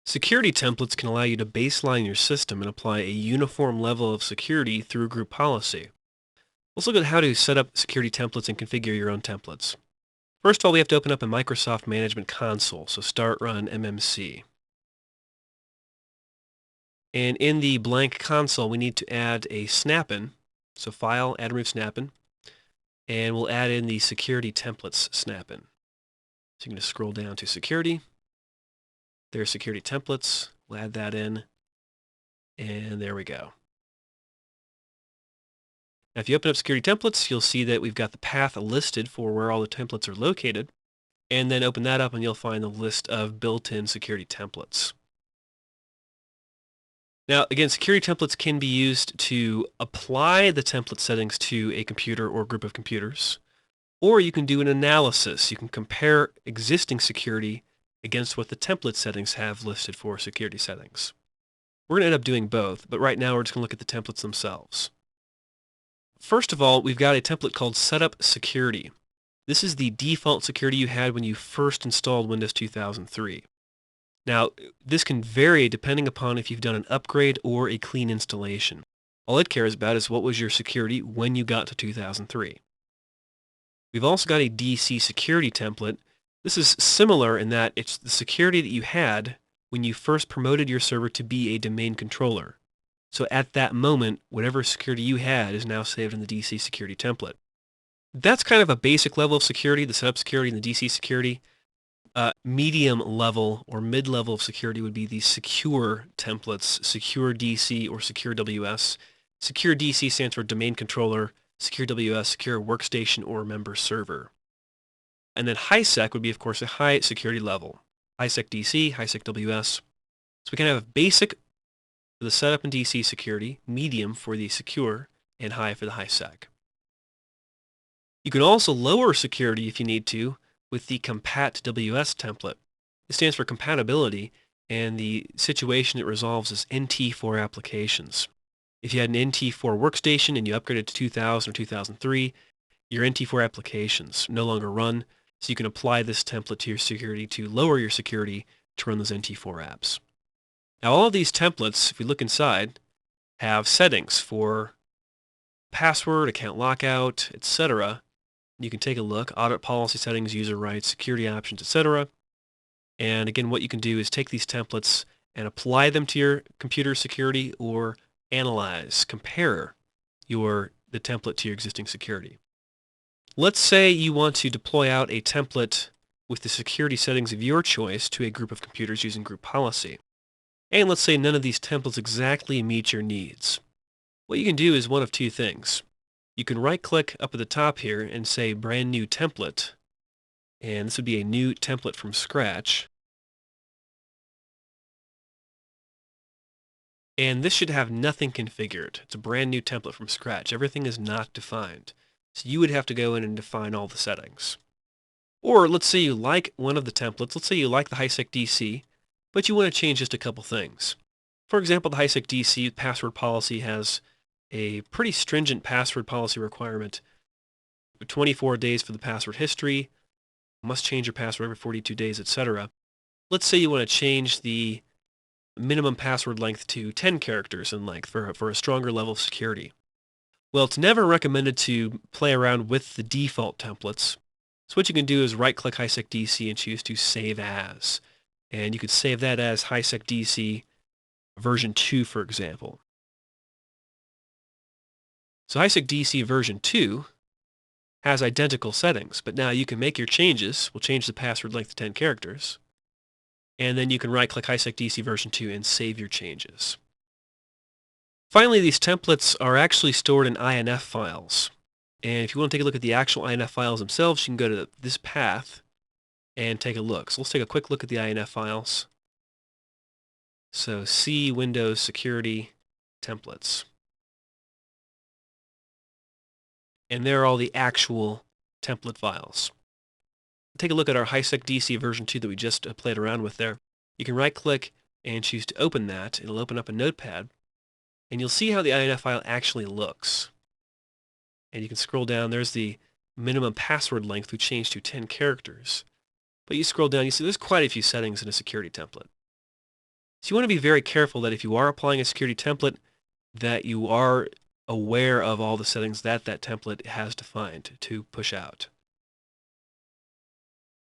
Security templates can allow you to baseline your system and apply a uniform level of security through group policy. Let's look at how to set up security templates and configure your own templates. First of all, we have to open up a Microsoft Management Console, so start run MMC. And in the blank console, we need to add a snap-in, so File, Add Remove Snap-in, and we'll add in the Security Templates snap-in. So you can just scroll down to Security. There's Security Templates. We'll add that in, and there we go. Now, if you open up Security Templates, you'll see that we've got the path listed for where all the templates are located, and then open that up and you'll find the list of built-in security templates. Now, again, security templates can be used to apply the template settings to a computer or group of computers, or you can do an analysis. You can compare existing security against what the template settings have listed for security settings. We're going to end up doing both, but right now we're just going to look at the templates themselves. First of all, we've got a template called Setup Security. This is the default security you had when you first installed Windows 2003. Now, this can vary depending upon if you've done an upgrade or a clean installation. All it cares about is what was your security when you got to 2003. We've also got a DC security template. This is similar in that it's the security that you had when you first promoted your server to be a domain controller. So at that moment, whatever security you had is now saved in the DC security template. That's kind of a basic level of security, the setup security and the DC security. Medium level or mid-level of security would be the secure templates, secure DC or secure WS. Secure DC stands for domain controller, secure WS, secure workstation or member server. And then HiSec would be, of course, a high security level. HiSec DC, HiSec WS. So we can have basic for the setup and DC security, medium for the secure, and high for the HiSec. You can also lower security if you need to with the Compat WS template. It stands for compatibility, and the situation it resolves is NT4 applications. If you had an NT4 workstation and you upgraded to 2000 or 2003, your NT4 applications no longer run, so you can apply this template to your security to lower your security to run those NT4 apps. Now, all of these templates, if we look inside, have settings for password, account lockout, etc. You can take a look, audit policy settings, user rights, security options, etc. And again, what you can do is take these templates and apply them to your computer security or analyze, compare the template to your existing security. Let's say you want to deploy out a template with the security settings of your choice to a group of computers using group policy. And let's say none of these templates exactly meet your needs. What you can do is one of two things. You can right-click up at the top here and say Brand New Template, and this would be a new template from scratch. And this should have nothing configured. It's a brand new template from scratch. Everything is not defined. So you would have to go in and define all the settings. Or let's say you like one of the templates. Let's say you like the HiSec DC, but you want to change just a couple things. For example, the HiSec DC password policy has a pretty stringent password policy requirement. 24 days for the password history, must change your password every 42 days, etc. Let's say you want to change the minimum password length to 10 characters in length for a stronger level of security. Well, it's never recommended to play around with the default templates. So what you can do is right-click HiSec DC and choose to Save As. And you could save that as HiSec DC version 2, for example. So HiSec DC version 2 has identical settings, but now you can make your changes. We'll change the password length to 10 characters. And then you can right-click HiSec DC version 2 and save your changes. Finally, these templates are actually stored in INF files. And if you want to take a look at the actual INF files themselves, you can go to this path and take a look. So let's take a quick look at the INF files. So C Windows Security Templates. And there are all the actual template files. Take a look at our HiSec DC version 2 that we just played around with there. You can right-click and choose to open that. It'll open up a notepad. And you'll see how the INF file actually looks. And you can scroll down. There's the minimum password length we changed to 10 characters. But you scroll down, you see there's quite a few settings in a security template. So you want to be very careful that if you are applying a security template, that you are aware of all the settings that that template has defined to push out.